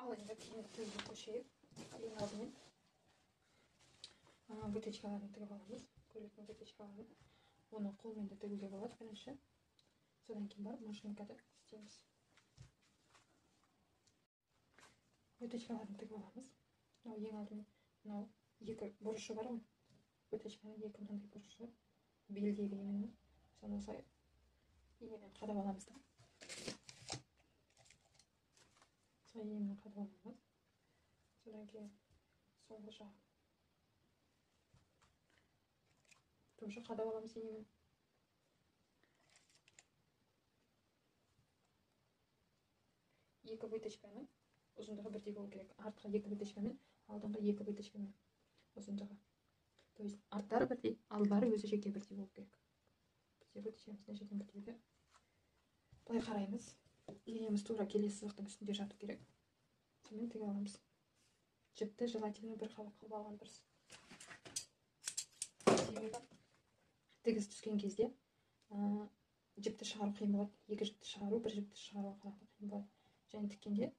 Ал енді кейін тігуге көшейік. Ең алдымен выточкаларын тігіп аламыз. Көйлектің выточкаларын. Оны қолмен де тігуге болады бірінші. Содан кейін барып машинкада істейміз. Выточкаларын тігіп аламыз. Ең алдымен мынау екі бұрышы бар ғой. Выточканың екі мынандай бұрышы. Белдегі именно. Соны осылай иемен қадап аламыз да. Осылай иемен қадап аламыз. Содан кейін соңғы жағы тоже қадап аламыз иемен. Екі выточканың ұзындығы бірдей болу керек. Артқа екі выточкамен, алдыңғы екі выточкамен ұзындығы. То есть арттары бірдей, алдылары өзі жеке бірдей болу керек. Бізде выточкамыз мына жерден бітеді. Былай қараймыз. Иеміз тура келесі сызықтың үстінде жату керек. Сонымен тіге аламыз. Жіпті желательно бір қабат қылып алған дұрыс. Себебі тігіс түскен кезде жіпті шығару қиын болады. Екі жіпті шығару, бір жіпті шығару қиын болады. Және тіккенде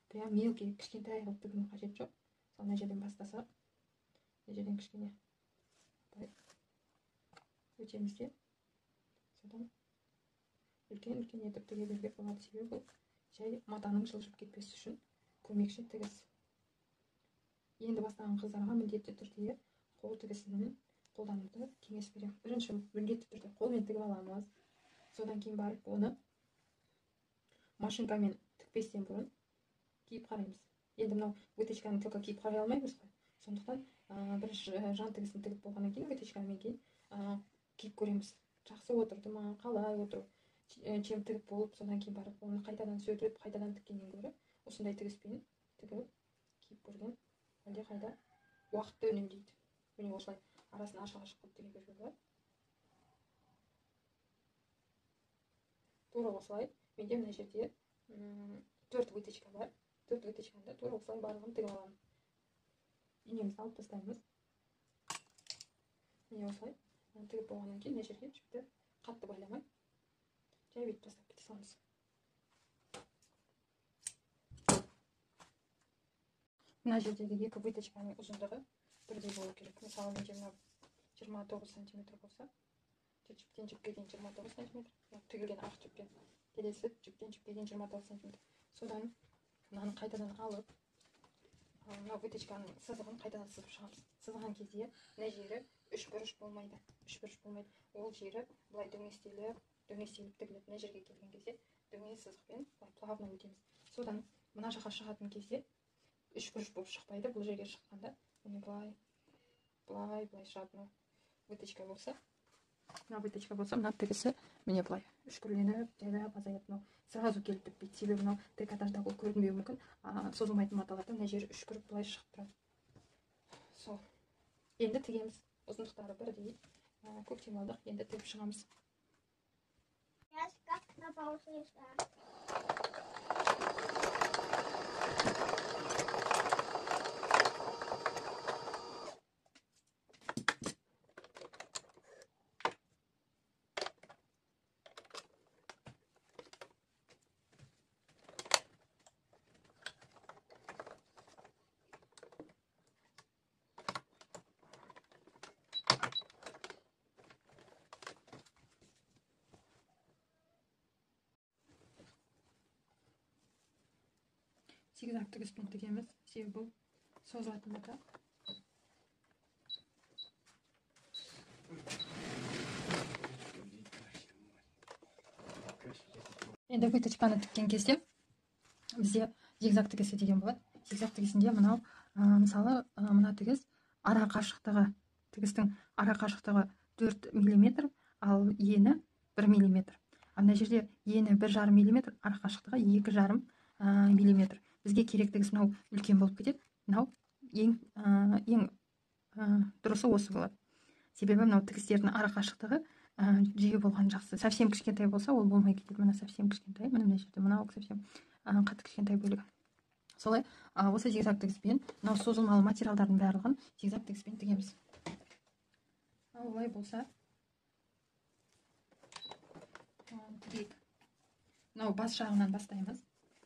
прям мелкий кішкентай қылып тігудің қажет жоқ. Мына жерден бастасақ, мына жерден кішкене өтеміз де, содан үлкен етіп тіге беруге болады. Себебі бұл жай матаның жылжып кетпесі үшін көмекші тігіс. Енді бастаған қыздарға міндетті түрде қол тігісін қолдануды кеңес беремін. Бірінші міндетті түрде қолмен тігіп аламыз. Содан кейін барып оны машинкамен тікпестен бұрын киіп қараймыз. Енді мынау выточканы только киіп қарай алмаймыз ғой. Сондықтан бірінші жан тігісін тігіп болғаннан кейін выточкамен кейін киіп көреміз. Жақсы отырды ма, қалай отыру, чем тігіп болып, содан кейін барып оны қайтадан сөйтіп, қайтадан тіккеннен гөрі осындай тігіспен тігіп киіп көрген әлде қайда уақытты үнемдейді. Міне осылай арасын ашық-ашық қылып тіге беруге болады. Тура осылай. Менде мына жерде 4 выточка бар. 4 выточканы тура осылай барлығын тігіп аламын. Инемізді алып тастаймыз. Міне осылай тігіп болғаннан кейін мына жерге жіпті қатты байламай жай бүйтіп тастап кете саламыз. Мына жердегі екі выточканың ұзындығы бірдей болу керек. Мысалы, менде 29 см болса, жіптен жіпке дейін 29 см, тігілген ақ жіппен келесі жіптен жіпке дейін 29 см. Содан мынаны қайтадан алып, мына выточканың сызығын қайтадан сызып шығамыз. Сызған кезде мына жері үш бұрыш болмайды. Ол жері былай дөңестеліп тігіледі. Мына жерге келген кезде дөңес сызықпен плавно өтеміз. Содан мына жаққа шығатын кезде үш бұрыш болып шықпайды. Бұл жерге шыққанда міне былай шығады. Выточка болса, мына тігісі міне былай үшкірленіп, жайлап азаяды. Сразу келіп бітпейді. Себебі мынау трикотажда ол көрінбеуі мүмкін. Созылмайтын маталарда мына жері үшкіріп былай шығып тұрады. Сол. Енді тігеміз. Ұзындықтары бірдей. Көктем алдық. Енді тігіп шығамыз. Зигзаг тігіспен тігеміз. Себебі бұл созылатын мата. Енді выточканы тіккен кезде бізде зигзаг тігісі деген болады. Зигзаг тігісінде мынау, мысалы, мына тігіс ара қашықтығы, тігістің ара қашықтығы 4 мм, ал ені 1 мм. Мына жерде ені 1,5 мм, ара қашықтығы 2,5 мм. Бізге керек тігіс мынау үлкен болып кетеді. Мынау ең дұрысы осы болады. Себебі мынау тігістердің ара қашықтығы жиі болған жақсы. Совсем кішкентай болса, ол болмай кетеді. Мына совсем кішкентай, мына жерде мынау совсем қатты кішкентай бөлігі. Солай осы зигзаг тігіспен мынау созылмалы материалдардың барлығын зигзаг тігіспен тігеміз. Олай болса, тігейік. Мынау бас жағынан бастаймыз.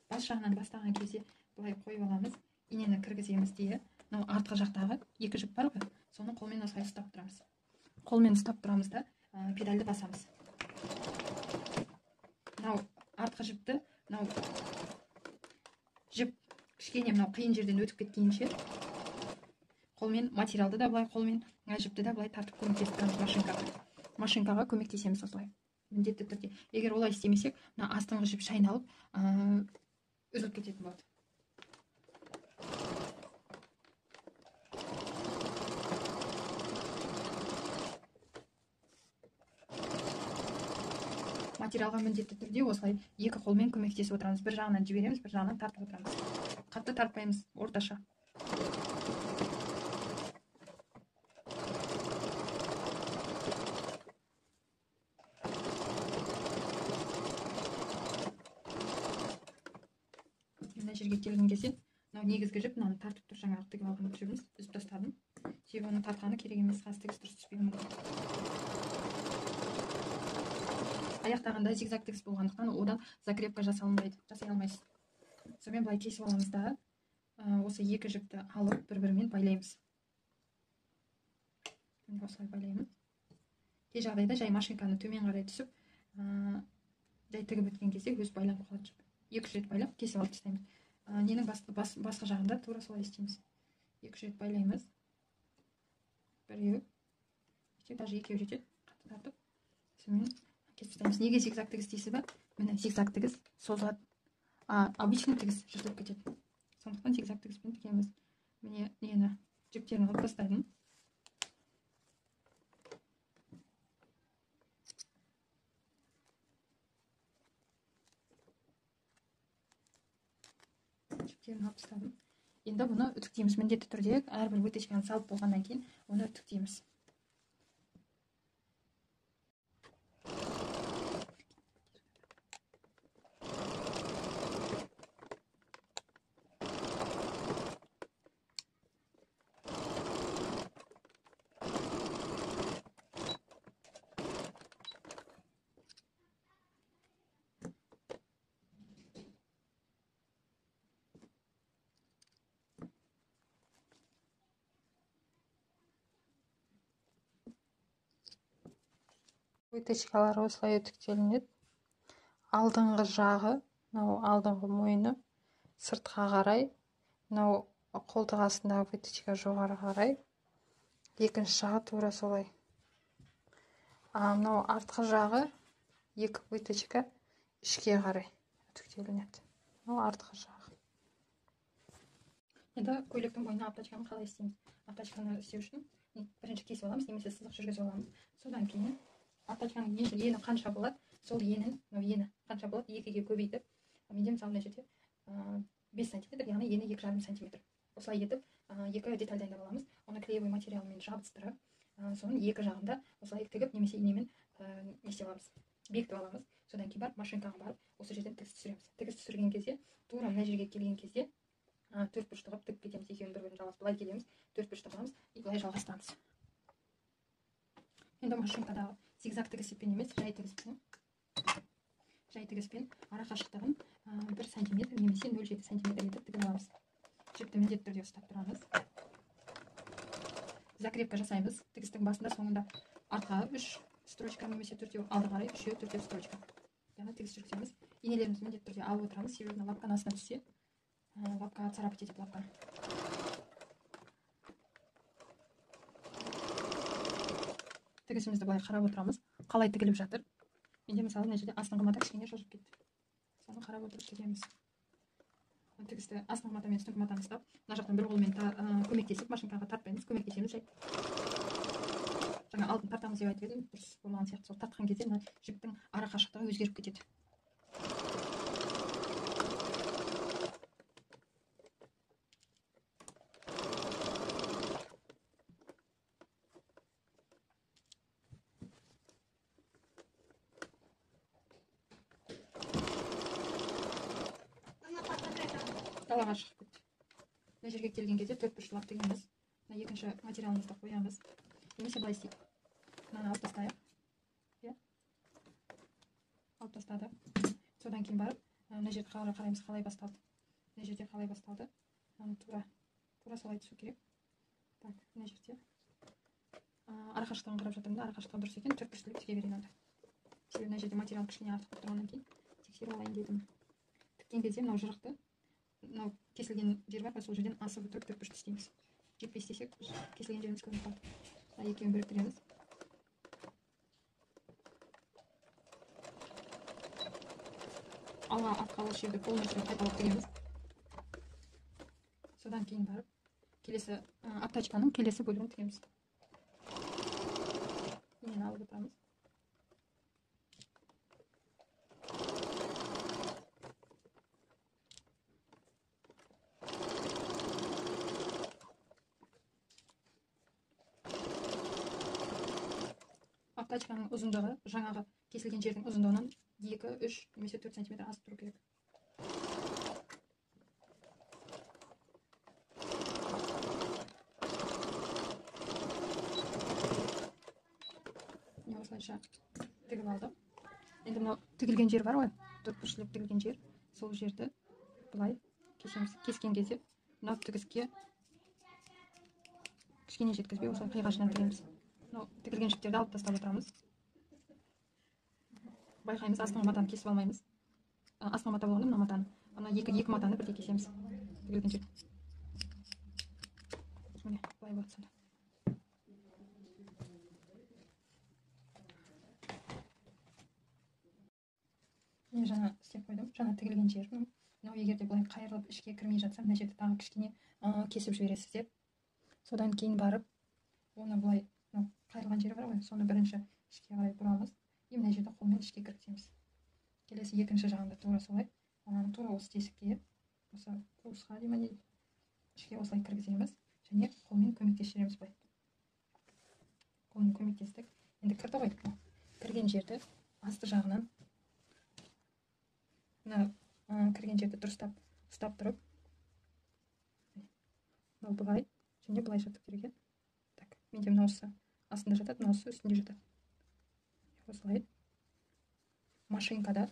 Бас жағынан бастаған кезде былай қойып аламыз, инені кіргіземіз де, мынау артқы жақтағы екі жіп бар ғой, соны қолмен осылай ұстап тұрамыз. Қолмен ұстап тұрамыз да педальды басамыз. Мынау артқы жіпті, мынау жіп кішкене мынау қиын жерден өтіп кеткенше қолмен, материалды да былай қолмен, жіпті да былай тартып көмектесіп тұрамыз машинкаға көмектесеміз осылай. Міндетті түрде. Егер олай істемесек, мына астыңғы жіп шайналып, үзіліп кететін болады. Материалға міндетті түрде осылай екі қолмен көмектесіп отырамыз. Бір жағынан жібереміз, бір жағынан тартып отырамыз. Қатты тартпаймыз, орташа. Жерге келген кезде, мынау негізгі жіп, мынаны тартып тұр, жаңағы тігіп алған жібіміз, үзіп тастадым. Себебі оны тартқаны керек емес, қазір тігіс дұрыс түспеуі мүмкін. Аяқтағанда зигзаг тігіс болғандықтан одан закрепка жасалынбайды, жасай алмайсыз. Сонымен былай кесіп аламыз да, осы екі жіпті алып бір-бірімен байлаймыз. Осылай байлаймыз. Кей жағдайда жай машинканы төмен қарай түсіп, жай тігіп өткен кезде өз байланып қалады жіп. Екі рет байлап, кесіп алып тастаймыз. Ненің басқа жағында тура солай істейміз. Екі рет байлаймыз. Біреу. Даже екеу жетеді. Қатты тартып. Сонымен кесіп тастаймыз. Неге зигзаг тігіс дейсіз бе? Міне зигзаг тігіс созылады. Обычный тігіс жыртылып кетеді. Сондықтан зигзаг тігіспен тігеміз. Міне нені жіптерін алып тастаймын. Жіптерін алып тастадым. Енді бұны үтіктейміз. Міндетті түрде әрбір выточканы салып болғаннан кейін оны үтіктейміз. Выточкалар осылай үтіктелінеді. Алдыңғы жағы, мынау алдыңғы мойны сыртқа қарай, мынау қолтық астындағы выточка жоғары қарай, екінші жағы тура солай. Мынау артқы жағы екі выточка ішке қарай үтіктелінеді. Мынау артқы жағы. Енді көйлектің бойына аптачканы қалай істейміз? Аптачканы істеу үшін бірінші кесіп аламыз, немесе сызық жүргізіп аламыз. Содан кейін аптачканың ені қанша болады, сол ені қанша болады, екіге көбейтіп, менде мысалы мына жерде 5 см, яғни ені 2,5 см. Осылай етіп, екі деталь дайындап аламыз. Оны клеевой материалмен жабыстырып, соның екі жағында осылай тігіп, немесе инемен не істеп аламыз, бекітіп аламыз. Содан кейін барып машинкаға барып, осы жерден тігіс түсіреміз. Тігіс түсірген кезде, тура мына жерге келген кезде, төрт бұрышты қылып тігіп кетеміз. Екеуін бір-бірін жалғастырып, былай келеміз, төрт бұрышты қыламыз, и былай жалғастырамыз. Енді машинкадағы зигзаг тігіспен емес, жай тігіспен ара қашықтығын 1 см немесе 0,7 см етіп тігіп аламыз. Жіпті міндетті түрде ұстап тұрамыз. Закрепка жасаймыз. Тігістің басында соңында артқа 3 строчка немесе 4 алды қарай 3-4 строчка. Яғни тігіс жүргіземіз. Инелерімізді міндетті түрде алып отырамыз. Себебі лапканың астына түссе, лапка царапать етіп лапканы. Тігісімізді былай қарап отырамыз. Қалай тігіліп жатыр? Менде мысалы мына жерде астыңғы мата кішкене жылжып кетті. Соны қарап отырып тігеміз. Тігісті астыңғы мата мен үстіңгі матаны ұстап, мына жақтан бір қолмен көмектесіп, машинкаға тартпаймыз, көмектесеміз жай. Жаңа алтын тартамыз деп айтып едім, дұрыс болмаған сияқты. Сол тартқан кезде мына жіптің ара қашықтығы өзгеріп кетеді. Далаға шығып кетті. Мына жерге келген кезде төрт бұрыштылап тігеміз. Мына екінші материалымызды қоямыз. Немесе былай істейік. Мынаны алып тастайық. Алып тастадық. Содан кейін барып, мына жерді қараймыз қалай басталды. мына жерде қалай басталды, тура солай түсу керек. Так, мына жерде арақашықтығын қарап жатырмын да, арақашықтығы дұрыс екен, түрткіштілік тіге берейін онда. Себебі мына жерде материал кішкене артық болып тұрғаннан кейін тексеріп алайын дедім. Тіккен кезде мынау жырықты, мынау кесілген жер бар, сол жерден асып отырып түртбұрышты істейміз. Жетпей істесек, кесілген жеріміз көрініп қалды. Екеуін біріктіреміз. Алға артқа осы жерді полностью қайталап тігеміз. Содан кейін барып келесі аптачканың келесі бөлігін тігеміз. Инені алып отырамыз. Аптачканың ұзындығы жаңағы кесілген жердің ұзындығынан 2, 3 немесе 4 см асып тұру керек. Осылайша тігіп алдық. Енді мынау тігілген жер бар ғой, төртбұрыштылық тігілген жер, сол жерді былай кесеміз. Кескен кезде мынау тігіске кішкене жеткізбей осылай қиғашынан тігеміз. Мынау тігілген жіптерді алып тастап отырамыз. Байқаймыз, астыңғы матаны кесіп алмаймыз. Астыңғы мата болғанда мына матаны, ана екі матаны бірдей кесеміз. Тігілген жер. Міне, былай болады сонда. Мен жаңа істеп қойдым, жаңа тігілген жер. Мынау егер де былай қайырылып ішке кірмей жатса, мына жерді тағы кішкене кесіп жібересіздер. Содан кейін барып, оны былай қайырылған жері бар ғой, соны бірінші ішке қарай бұрамыз. Мына жерді қолмен ішке кіргіземіз. Келесі екінші жағында тура солай, тура осы тесікке, осы қуысқа деймін, ішке осылай кіргіземіз. Және қолмен көмектесеміз былай. Қолмен көмектестік. Енді кірді ғой. Кірген жерді асты жағынан, кірген жерді дұрыстап ұстап тұрып, былай және былай жатып керек. Так, менде мынаусы астында жатады, мынаусы үстінде жатады. Осылай машинкада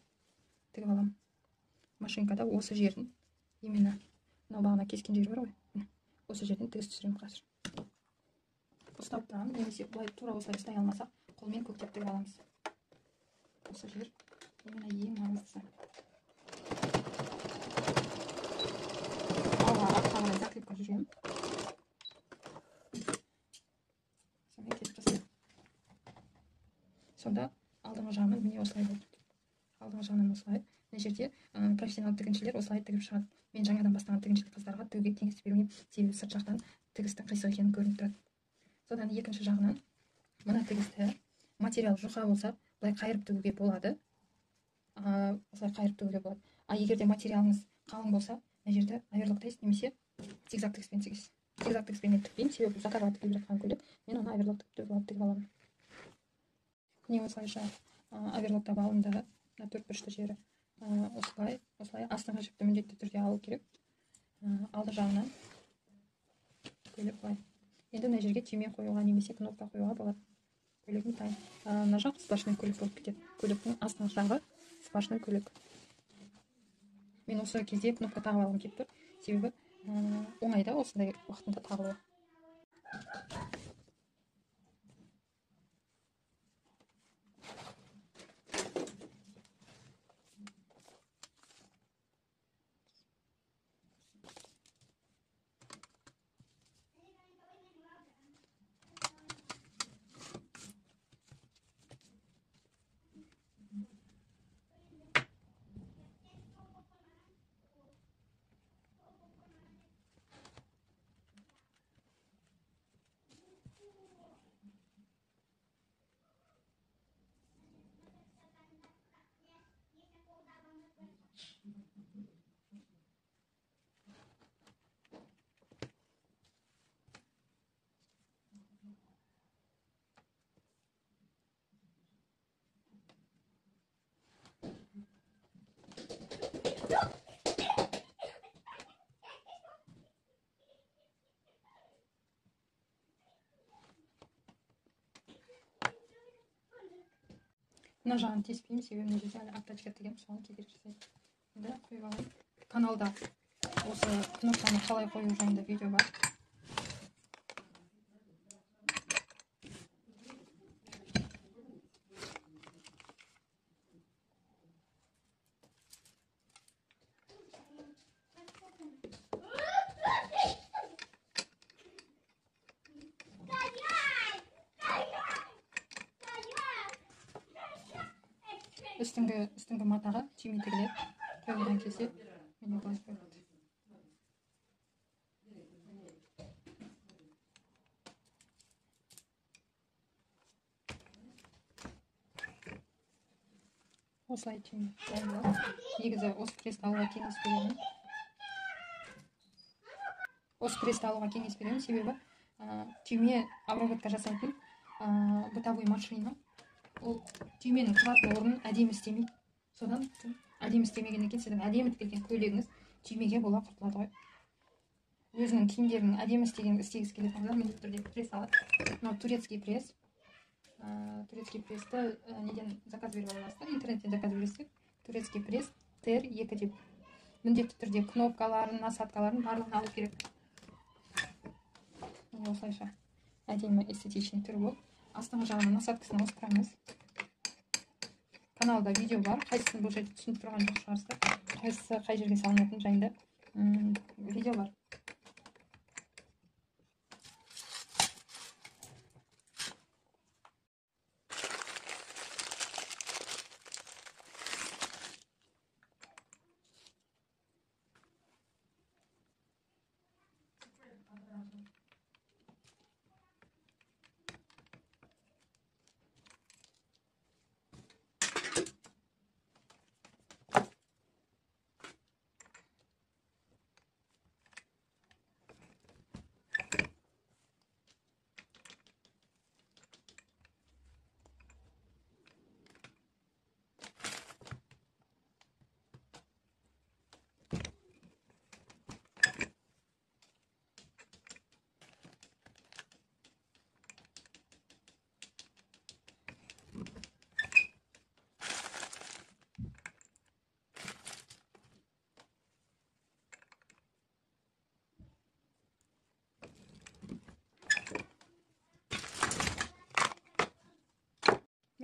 тігіп аламын. Машинкада осы жердің, именно мынау бағана кескен жері бар ғой, осы жерден тігіс түсіремін қазір. Ұстап тұрамын, немесе былай тура осылай ұстай алмасақ, қолмен көктеп тігіп аламыз. Осы жер именно ең маңыздысы. Алға артқа қарай закрепка жүремін. Сонымен кесіп тастаймын. Сонда алдыңғы жағынан міне осылай болды. Алдыңғы жағынан осылай. Мына жерде профессионал тігіншілер осылай тігіп шығады. Мен жаңадан бастаған тігіншілік қыздарға тігуге кеңес бермеймін, себебі сырт жақтан тігістің қисық екені көрініп тұрады. Содан екінші жағынан мына тігісті материал жұқа болса, былай қайырып тігуге болады. Осылай қайырып тігуге болады. Егер де материалыңыз қалың болса, мына жерде оверлоктайсыз немесе зигзаг тігіспен тігесіз. Зигзаг тігіспен мен тікпеймін, себебі заказға тігіліп жатқан көйлек, мен оны оверлок тігіп аламын. Міне осылайша оверлоктап алынды. Төртбұрышты жері осылай астыңғы жіпті міндетті түрде алу керек. Алды жағынан көйлек былай. Енді мына жерге түйме қоюға немесе кнопка қоюға болады. Көйлегім дайын. Мына жақ сплошной көйлек болып кетеді. Көйлектің астыңғы жағы сплошной көйлек. Мен осы кезде кнопка тағып алғым келіп тұр, себебі оңайда осындай уақытында тағылуы. Мына жағын теспеймін, себебі мына жерде әлі аптачка тігемін, соған кедергі жасайды. Енді қойып аламын. Каналда осы кнопканы қалай қою жайында видео бар. Үстіңгі матаға түйме тігіледі. Қойылған кезде міне былай қойылады. Осылай түйме дайындалады. Негізі осы престі алуға кеңес беремін. Себебі түйме обработка жасайтын бытовой машина. Ол түйменің тұратын орнын әдемі істемейді. Содан әдемі істемегеннен кейін сіздің әдемі тігілген көйлегіңіз түймеге бола құртылады ғой. Өзінің киімдерін әдемі істегісі келетін адамдар міндетті түрде пресс алады. Мынау турецкий пресс. Турецкий прессті неден заказ беріп аласыздар, интернеттен заказ бересіздер. Турецкий пресс TR2 деп. Міндетті түрде кнопкаларын, насадкаларын барлығын алу керек. Осылайша әдемі эстетичный түрі болып. Астыңғы жағынан насадкасын ауыстырамыз. Каналда видео бар. Қайсысын бұл жерде түсініп тұрған жоқ шығарсыздар. Қайсысы қай жерге салынатын жайында видео бар.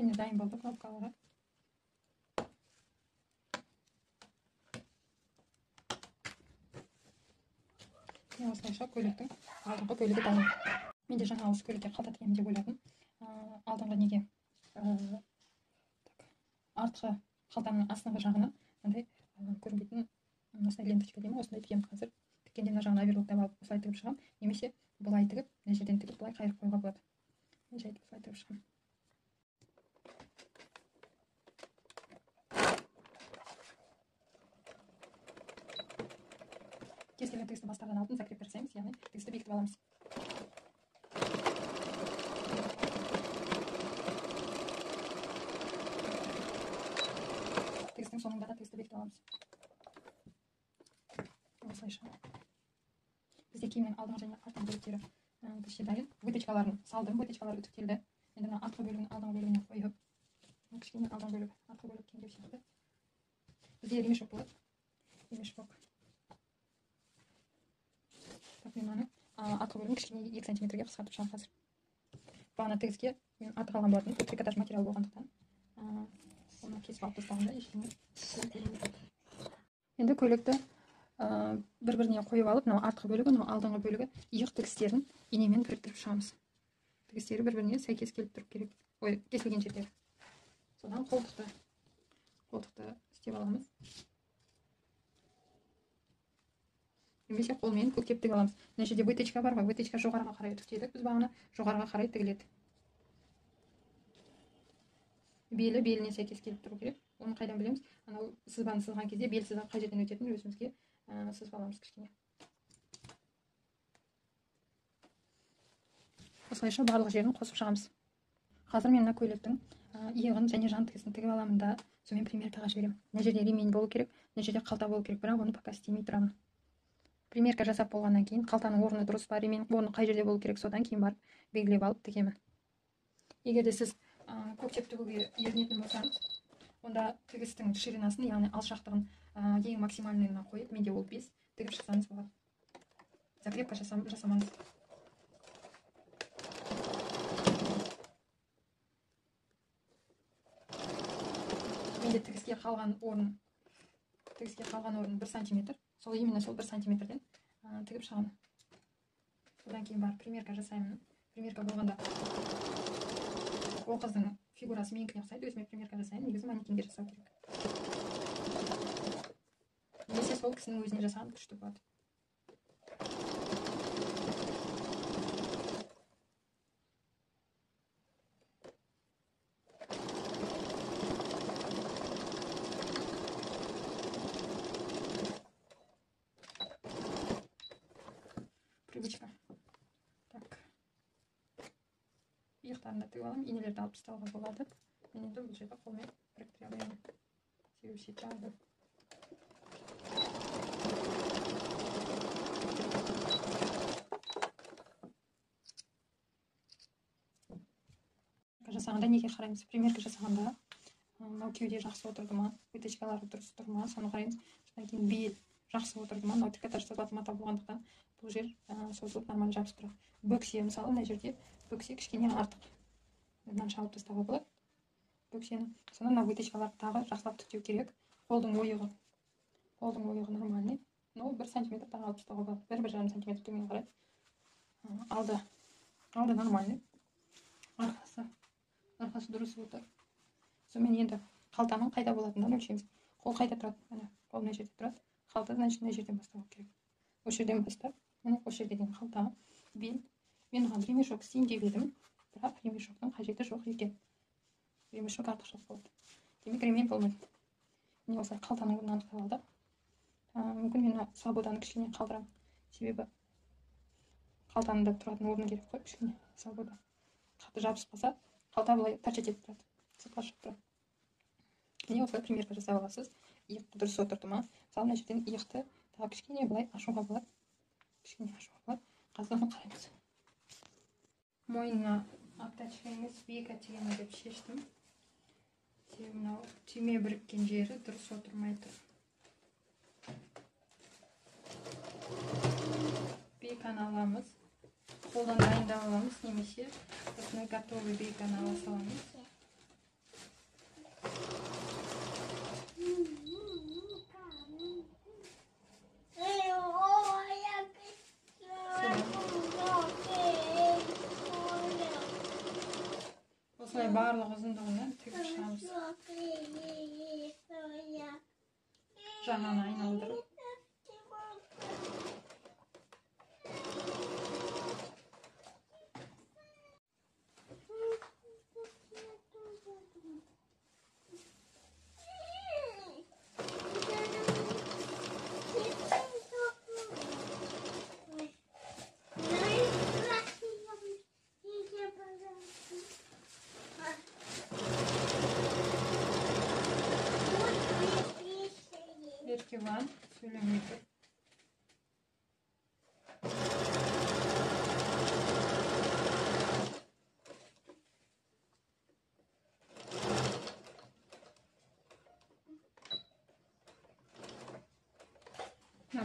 Міне дайын болды кнопкалары. Осылайша көйлектің алдыңғы бөлігі дайын. Мен де жаңа осы көйлекке қалта тігемін деп ойладым. Алдыңғы неге артқы қалтаның астыңғы жағына мынандай көрінбейтін осындай ленточка деймін, осындай тігемін қазір. Тіккенде мына жағына оверлоктап алып осылай тігіп шығамын, немесе былай тігіп, мына жерден тігіп былай қайырып қоюға болады. Мен жайды осылай тігіп шығамын. Кез келген тігісті бастардан алдын закреп жасаймыз, яғни тігісті бекітіп аламыз. Тігістің соңында да тігісті бекітіп аламыз. Осылайша. Бізде киімнің алдыңғы және артқы бөліктері бізде дайын. Выточкаларын салдым, выточкалар үтіктелді. Енді мына артқы бөлігін алдыңғы бөлігіне қойып, кішкене алдыңғы бөлігі, артқы бөлік кеңдеу сияқты. Бізде ремешок болады. Ремешок. Мен оны артқы бөлігін кішкене 2 сантиметрге қысқартып шығамын қазір. Бағана тігіске мен артық алған болатын, бұл трикотаж материал болғандықтан оны кесіп алып тастағанда ештеңе. Енді көйлекті бір-біріне қойып алып, мынау артқы бөлігі, мынау алдыңғы бөлігі иық тігістерін инемен біріктіріп шығамыз. Тігістері бір-біріне сәйкес келіп тұрып керек. Ой, кесілген жерлері. Содан қолтықты істеп аламыз. Немесе қолмен көктеп тігіп аламыз. Мына жерде выточка бар ғой, выточка жоғарыға қарай үтіктедік. Біз бағана жоғарыға қарай тігіледі. Беліне сәйкес келіп тұру керек. Оны қайдан білеміз? Анау сызбаны сызған кезде бел сызған қай жерден өтетінін өзімізге сызып аламыз кішкене. Осылайша барлық жерін қосып шығамыз. Қазір мен мына көйлектің иығын және жан тігісін тігіп аламын да, сонымен примеркаға жіберемін. Мына жерде ремень болу керек, мына жерде қалта болу керек, бірақ оны пока істемей тұрамын. Примерка жасап болғаннан кейін қалтаның орны дұрыс па, ремень орны қай жерде болу керек, содан кейін барып белгілеп алып тігемін. Егер де сіз көктеп тігуге ерінетін болсаңыз, онда тігістің ширинасын, яғни алшақтығын ең максимальныйына қойып, менде ол 5, тігіп шықсаңыз болады. Закрепка жасамаңыз. Менде тігіске қалған орын 1 сантиметр. Сол именно сол 1 сантиметрден тігіп шығамын. Содан кейін барып примерка жасаймын. Примерка болғанда ол қыздың фигурасы менікіне ұқсайды, өзіме примерка жасаймын. Негізі манекенге жасау керек. Немесе сол кісінің өзіне жасаған күшті болады. Привычка. Так. Иықтарында тігіп аламын. Инелерді алып тастауға болады. Мен енді бұл жерде қолмен біріктіре аламын. Себебі сөйтіп алды. Жасағанда неге қараймыз? Примерка жасағанда мынау кеуде жақсы отырды ма, выточкалары дұрыс тұр ма, соны қараймыз. Содан кейін бел жақсы отырды ма, мынау трикотаж жасалатын мата болғандықтан бұл жер созылып нормально жабысып тұрады. Бөксе мысалы мына жерде бөксе кішкене артық. Мынаны шалып тастауға болады. Бөксені. Соны мына выточкаларды тағы жақсылап тіктеу керек. Қолдың ойығы нормальный. Но 1 сантиметр тағы алып тастауға болады. 1-1,5 сантиметр төмен қарай. Алды нормальный. Арқасы дұрыс отыр. Сонымен енді қалтаның қайда болатындығын өлшейміз. Қол қайда тұрады? Міне, қол мына жерде тұрады. Қалта значит мына жерден бастау керек. Осы жерден бастап, міне осы жерге дейін қалта, бел. Мен оған ремешок істейін деп едім, бірақ ремешоктың қажеті жоқ екен. Ремешок артықшылық болды. Демек ремень болмайды. Міне осылай қалтаның орнын анықтап алдық. Мүмкін мен свободаны кішкене қалдырамын. Себебі қалтаның да тұратын орны керек қой, кішкене свобода. Қатты жабыспаса, қалта былай торчать етіп тұрады. Сыртқа шығып тұрады. Міне осылай примерка жасап аласыз. Иықты дұрыс отырды ма? Мысалы мына жерден иықты тағы кішкене былай ашуға болады. Қазір оны қараймыз. Мойнына обтачка емес, биік әтегені деп шештім. Себебі мынау түйме біріккен жері дұрыс отырмайды. Бейканы аламыз. Қолдан дайындап аламыз, немесе осындай готовый бейканы ала саламыз. Осылай барлық ұзындығынан тігіп шығамыз. Жағаны айналдырып. Еркебан сөйлемейді.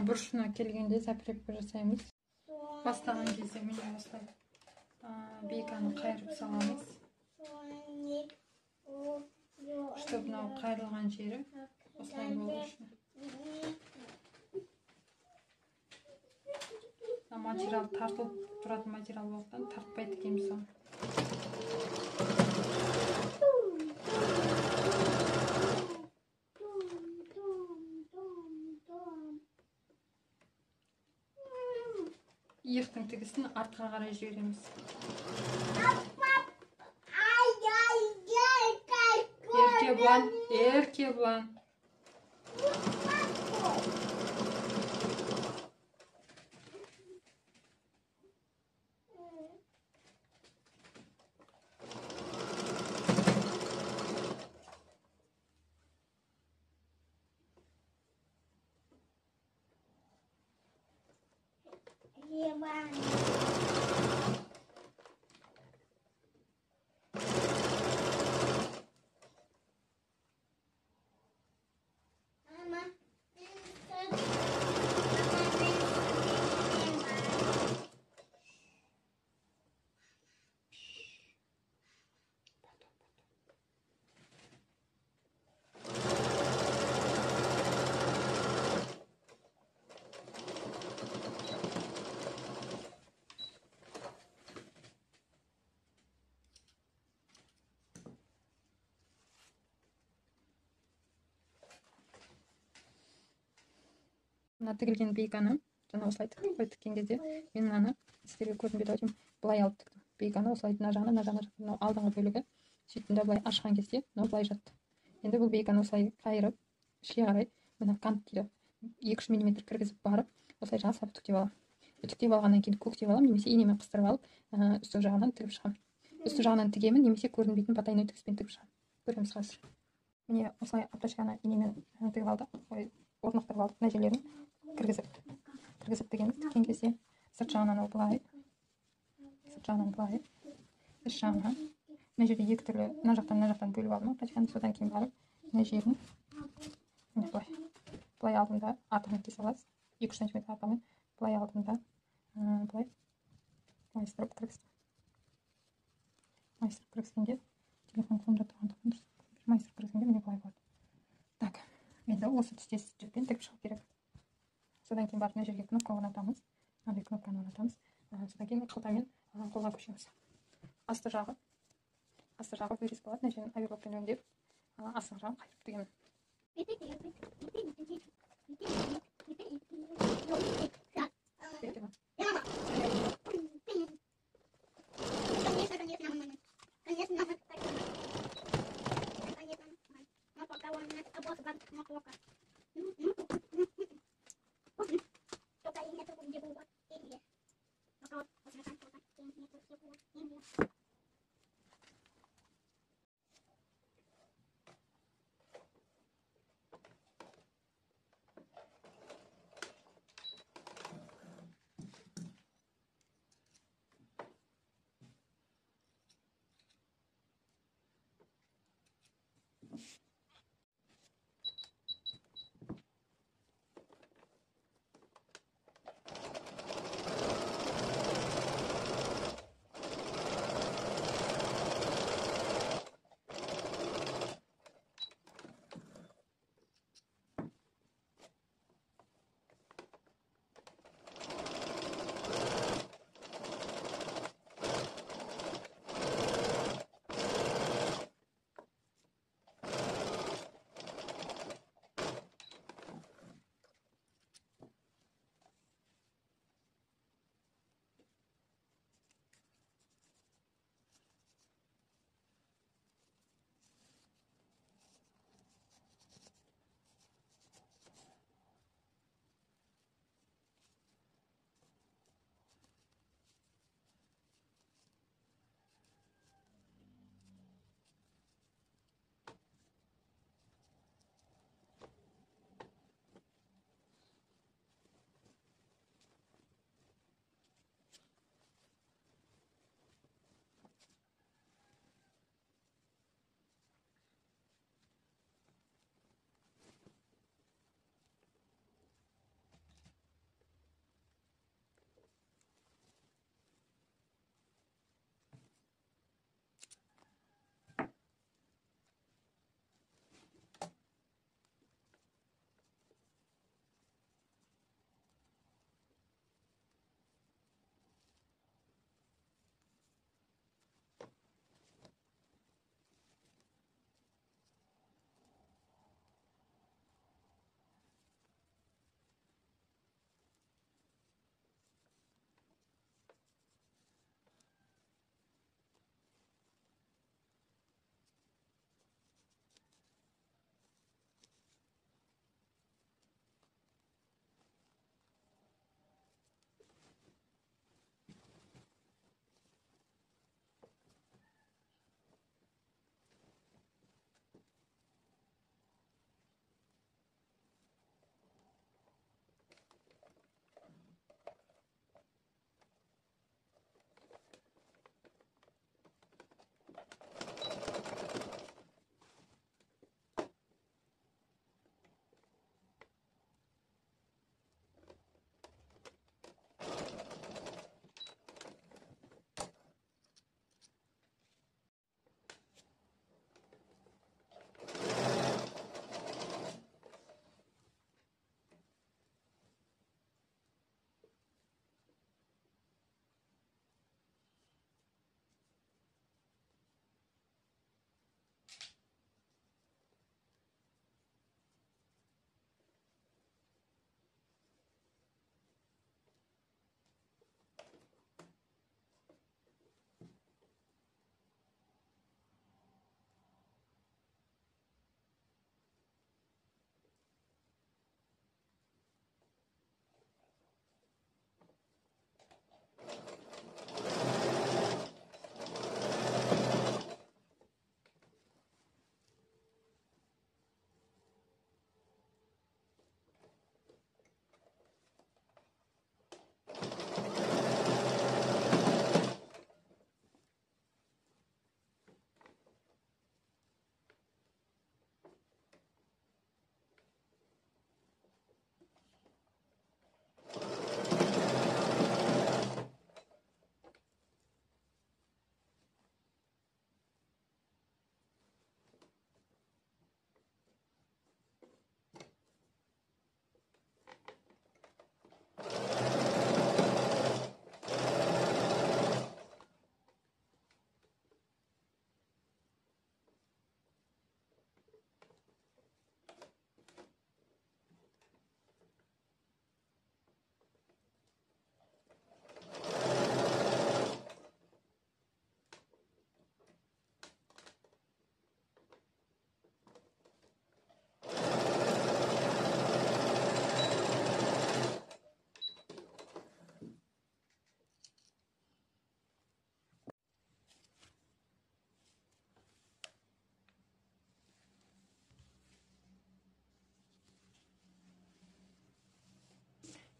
Бұрышына келгенде закрепка жасаймыз. Бастаған кезде міне осылай бейканы қайырып саламыз. Чтобы мынау қайырылған жері осылай болу үшін. Материал тартылып тұратын материал болғандықтан тартпай тігеміз соны. Иықтың тігісін артқа қарай жібереміз. Еркебан. мына тігілген бейканы жаңа осылай тікіп тіккен кезде мен мынаны сіздерге көрінбеді ау деймін, былай алып тіктім бейканы, осылай мына жағына жатты. Мынау алдыңғы бөлігі, сөйттім да былай ашқан кезде мынау былай жатты. Енді бұл бейканы осылай қайырып ішке қарай мына кант дейді 2-3 мм кіргізіп барып осылай жасап үтіктеп аламын. Үтіктеп алғаннан кейін көктеп аламын, немесе инемен қыстырып алып үсті жағынан тігіп шығамын. Үсті жағынан тігемін, немесе көрінбейтін потайной тігіспен тігіп шығамын. Көреміз қазір. Міне осылай аптачканы инемен тігіп алдық, орнықтырып алдық. Мына жерлерін кіргізіп тігеміз. Тіккен кезде сырт жағынан ол былай, сырт жағынан былай, іш жағынан. Мына жерде екі түрлі, мына жақтан бөліп алдым аптачканы. Содан кейін барып мына жерін былай алдымда артымен кесе аласыз. 2-3 см арқамен былай алдымда былай майыстырып кіргіздім. Майыстырып кіргізгенде телефон қолымда тұрғандықтан дұрыс майыстырып кіргізгенде міне былай болады. Так, енді осы түсте жіппен тігіп шығу керек. Содан кейін барып мына жерге кнопка орнатамыз. Мынандай кнопканы орнатамыз. Содан кейін қылтамен қолға көшеміз. Асты жағы вырез болады. Мына жерін оверлокпен өңдеп, астыңғы жағын қайтып тігемін.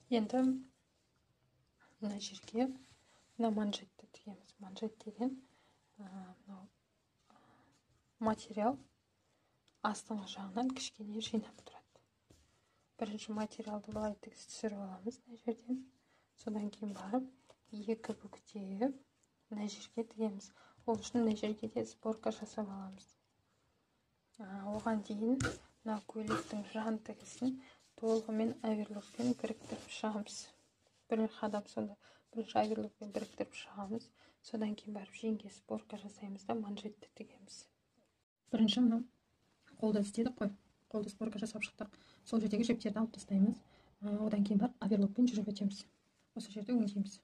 Енді мына жерге мына манжетті тігеміз. Манжет деген мынау материал астыңғы жағынан кішкене жинап тұрады. Бірінші материалды былай тігіс түсіріп аламыз мына жерден. Содан кейін барып екі бүктеп мына жерге тігеміз. Ол үшін мына жерге де сборка жасап аламыз. Оған дейін мына көйлектің жан тігісін толығымен оверлокпен біріктіріп шығамыз. Бірінші қадам сонда бірінші оверлокпен біріктіріп шығамыз. Содан кейін барып жеңге сборка жасаймыз да манжетті тігеміз. Бірінші мына қолды істедік қой. Қолды сборка жасап шықтық. Сол жердегі жіптерді алып тастаймыз. Одан кейін барып оверлокпен жүріп өтеміз. Осы жерде өңдейміз.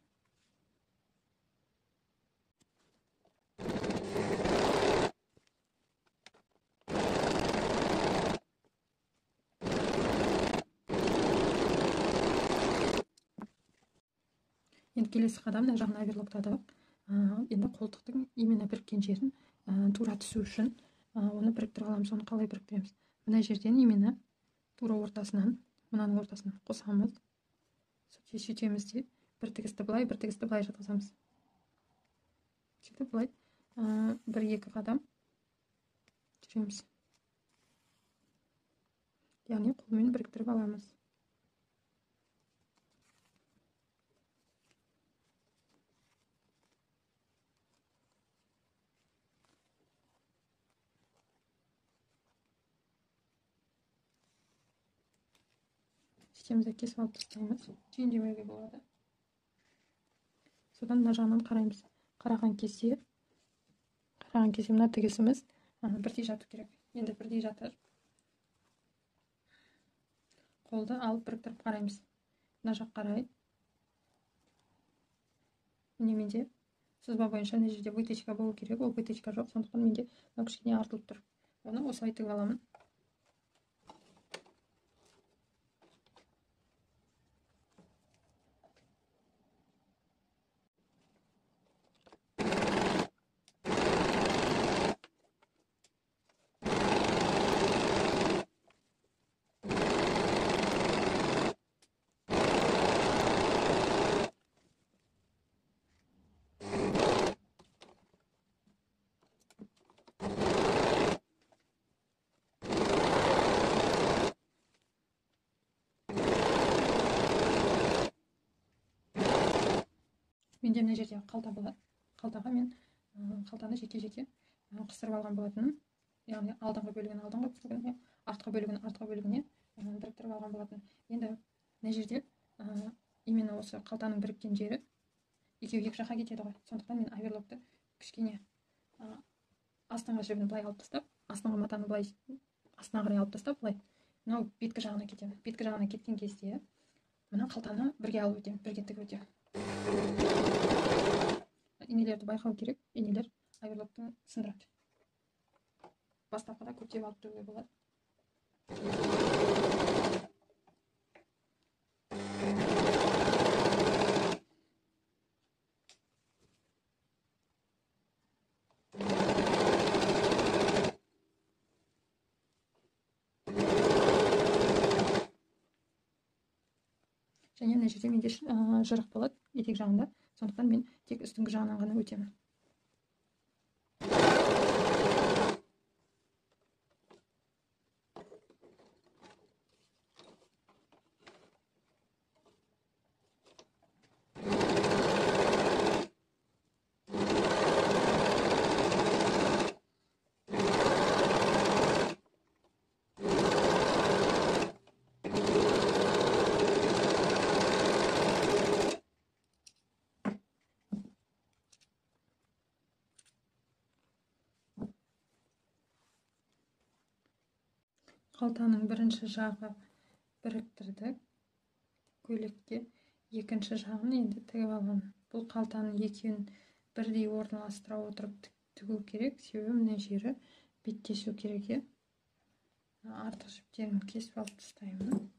Енді келесі қадам мына жағын оверлоктадық. Енді қолтықтың именно біріккен жерін тура түсу үшін оны біріктіріп аламыз. Оны қалай біріктіреміз? Мына жерден именно тура ортасынан, мынаның ортасынан қосамыз. Сөйтеміз де бір тігісті былай жатқызамыз. Сөйтіп былай бір-екі қадам жүреміз. Яғни қолмен біріктіріп аламыз. Системізді кесіп алып тастаймыз. Түйіндемеуге болады. Содан мына жағынан қараймыз. Қараған кезде мына тігісіміз бірдей жату керек. Енді бірдей жатыр. Қолды алып біріктіріп қараймыз. Мына жақ қарай. Міне менде сызба бойынша мына жерде вытечка болу керек. Ол вытечка жоқ, сондықтан менде кішкене артылып тұр. Оны осылай тігіп аламын. Менде мына жерде қалта болады. Қалтаға мен қалтаны жеке-жеке қыстырып алған болатынмын. Яғни алдыңғы бөлігін алдыңғы бөлігіне, артқы бөлігіне біріктіріп алған болатын. Енді мына жерде именно осы қалтаның біріккен жері екеуі екі жаққа кетеді ғой. Сондықтан мен оверлокты кішкене астыңғы жібін былай алып тастап, астыңғы матаны былай астына қарай алып тастап, былай мынау беткі жағына кетемін. Беткі жағына кеткен кезде мына қалтаны бірге алып өтемін, бірге тігіп өтемін. Инелерді байқау керек. Инелер оверлоктың сындырады. Бастапқыда көптеп алып тұруға болады. Және мына жерде менде жырық болады етек жағында. Сондықтан мен тек үстіңгі жағынан ғана өтемін. Қалтаның бірінші жағы біріктірдік. Көйлекке екінші жағын енді тігіп аламын. Бұл қалтаның екеуін бірдей орналастыра отырып тігу керек. Себебі мына жері беттесу керек. Артық жіптерін кесіп алып тастаймын.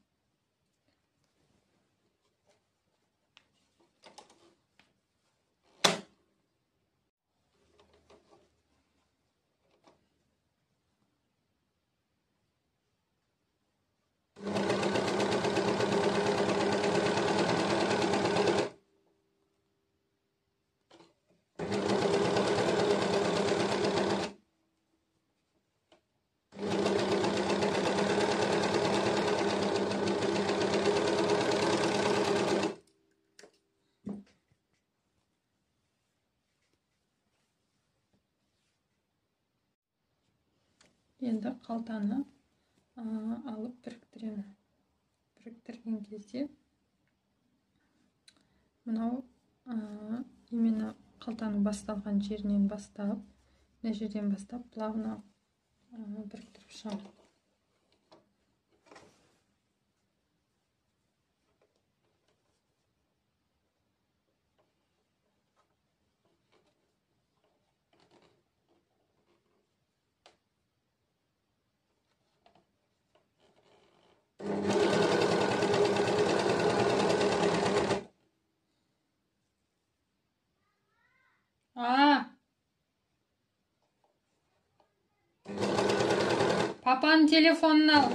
Енді қалтаны алып біріктіремін. Біріктірген кезде мынау именно қалтаның басталған жерінен бастап, мына жерден бастап плавно біріктіріп шығамын. Папаның телефонын ал.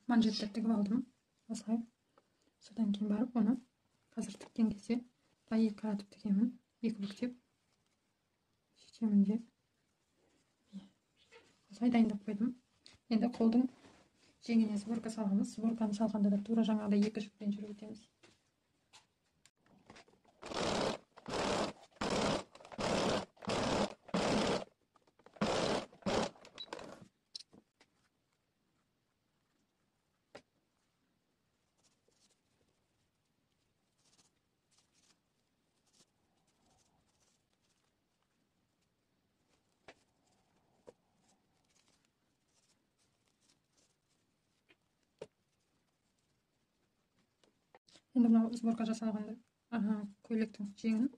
Манжетті тігіп алдым. Осылай. Содан кейін барып, оны қазір тіккен кезде былай екі қаратып тігемін. Екі бүктеп шешемін де. Осылай дайындап қойдым. Енді қолдың жеңіне сборка саламыз. Сборканы салғанда да тура жаңағыдай екі жіппен жүріп өтеміз. Енді мынау сборка жасалғанда көйлектің жеңін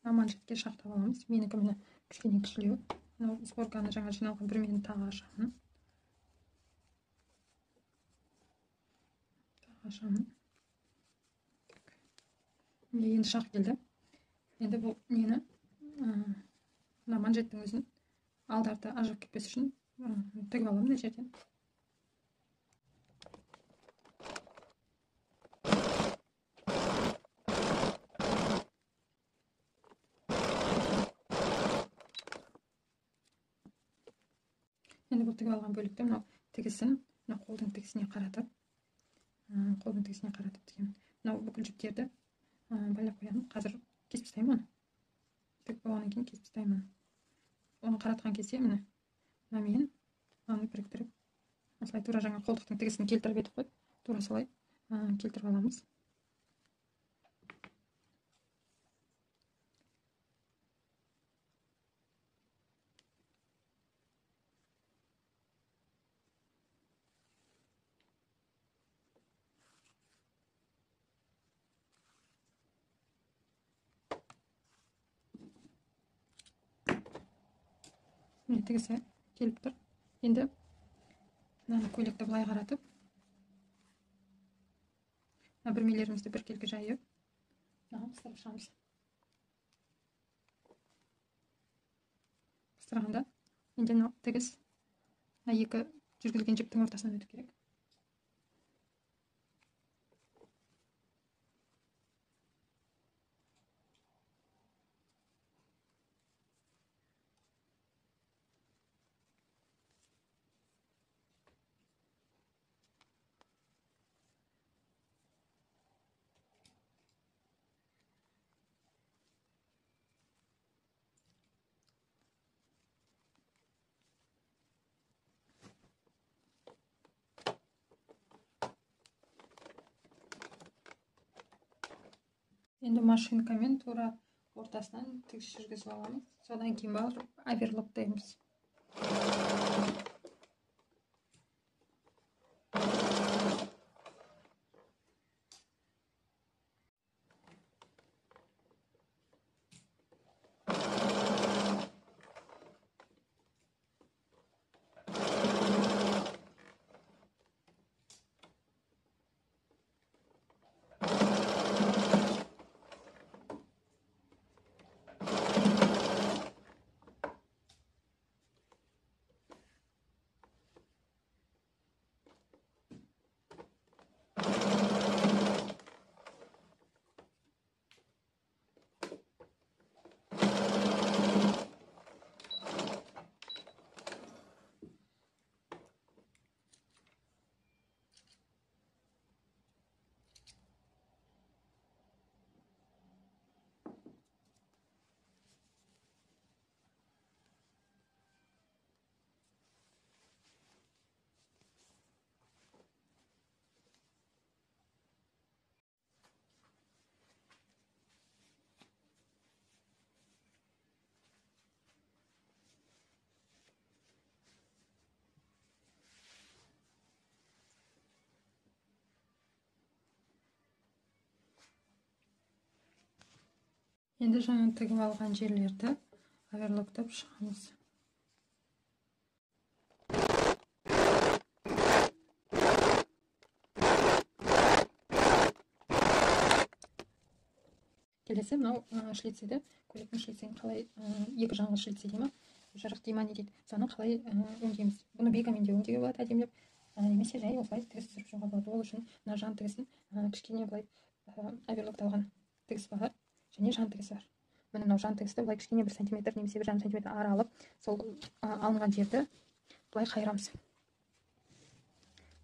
манжетке шақтап аламыз. Менікі міне кішкене кішілеу. Мынау сборканы жаңа жиналған бүрмені тағы ашамын. Енді шақ келді. Енді бұл нені мына манжеттің өзін алды-арты ажырап кетпес үшін тігіп аламын мына жерден. Енді бұл тігіп алған бөлікті мынау тігісін мына қолдың тігісіне қаратып тігемін. Мынау бүкіл жіптерді байлап қоямын. Қазір кесіп тастаймын оны. Тігіп болғаннан кейін кесіп тастаймын. Оны қаратқан кезде міне мынамен оны біріктіріп, осылай тура жаңа қолдықтың тігісін келтіріп едік қой. Тура солай келтіріп аламыз. Міне тігісі келіп тұр. Енді мынаны көйлекті былай қаратып, бүрмелерімізді біркелкі жайып, қыстырып шығамыз. Қыстырғанда енді мынау тігіс екі жүргізілген жіптің ортасынан өтіп керек. Енді машинкамен тура ортасынан тігіс жүргізіп аламыз. Содан кейін барып оверлоктаймыз. Енді жаңа тігіп алған жерлерді оверлоктап шығамыз. Келесі мынау шлицеді, көйлектің шлицін қалай екі жаңғы шлицы дейма, жарық дейма не дейді, соны қалай өңдейміз. Бұны бекамен де өңдеуге болады әдемілеп, немесе жай осылай тігіс түсіріп шығуға болады. Ол үшін мына жан тігісін кішкене былай оверлокталған тігіс бар және жан тігісі бар. Міне мынау жан тігісті былай кішкене 1 сантиметр немесе 1,5 сантиметр ары алып, сол алынған жерді былай қайырамыз.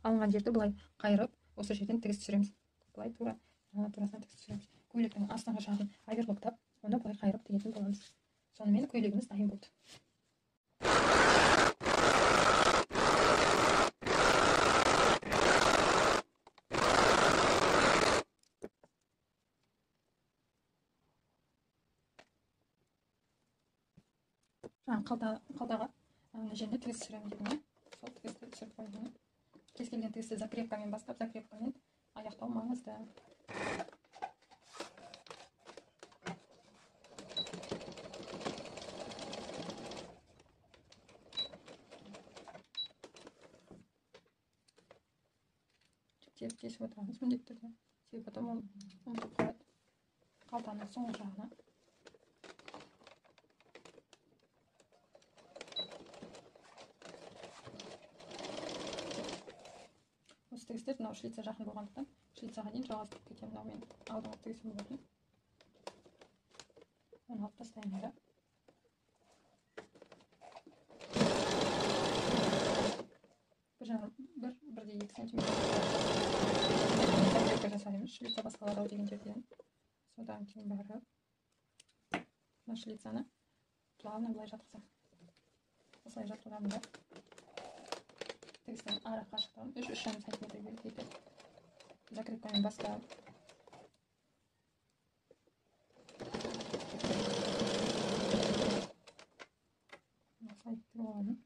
Алынған жерді былай қайырып, осы жерден тігіс түсіреміз. Былай турасынан тігіс түсіреміз. Көйлектің астыңғы жағын оверлоктап, оны былай қайырып тігетін боламыз. Сонымен көйлегіміз дайын болды. Қалтаға жеріне тігіс түсіремін дедім. Сол тігісті түсіріп қойдым. Кез келген тігісті закрепкамен бастап, закрепкамен аяқтау маңызды. Тесіп отырамыз міндетті түрде. Себебі потом ол ұмытып қалады. Қалтаның соңғы жағына. Осы тігістер мынау шлица жақын болғандықтан, шлицаға дейін жалғастырып кетемін. Мынау мен алдыңғы тігісім болатын. Оны алып тастаймын да. Бірде 2 сантиметр жасаймыз, шлица басқалар деген жерден. Содан кейін барып, мына шлицаны плавно былай жатқызам. Осылай жатқызамын да. Тігістен ара қашықтығын 3,5 сантиметр келтейді. Закрепкамен бастап. Осылай тігіп аламын.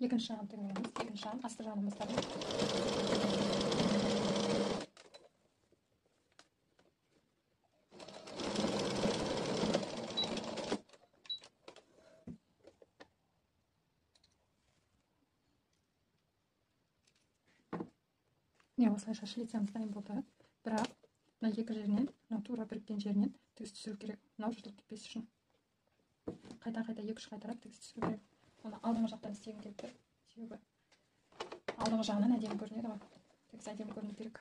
Екінші жағын тігіп аламыз. Екінші жағын асты жағынан бастап. Осылайша шлицамыз дайын болды. Бірақ мына екі жерінен, тура біріккен жерінен тігіс түсіру керек. Мынау жыртылып кетпес үшін. Қайта-қайта 2-3 қайтарып тігіс түсіру керек. Оны алдыңғы жақтан істегім келіп тұр. Себебі алдыңғы жағынан әдемі көрінеді ғой. Тігіс әдемі көріну керек.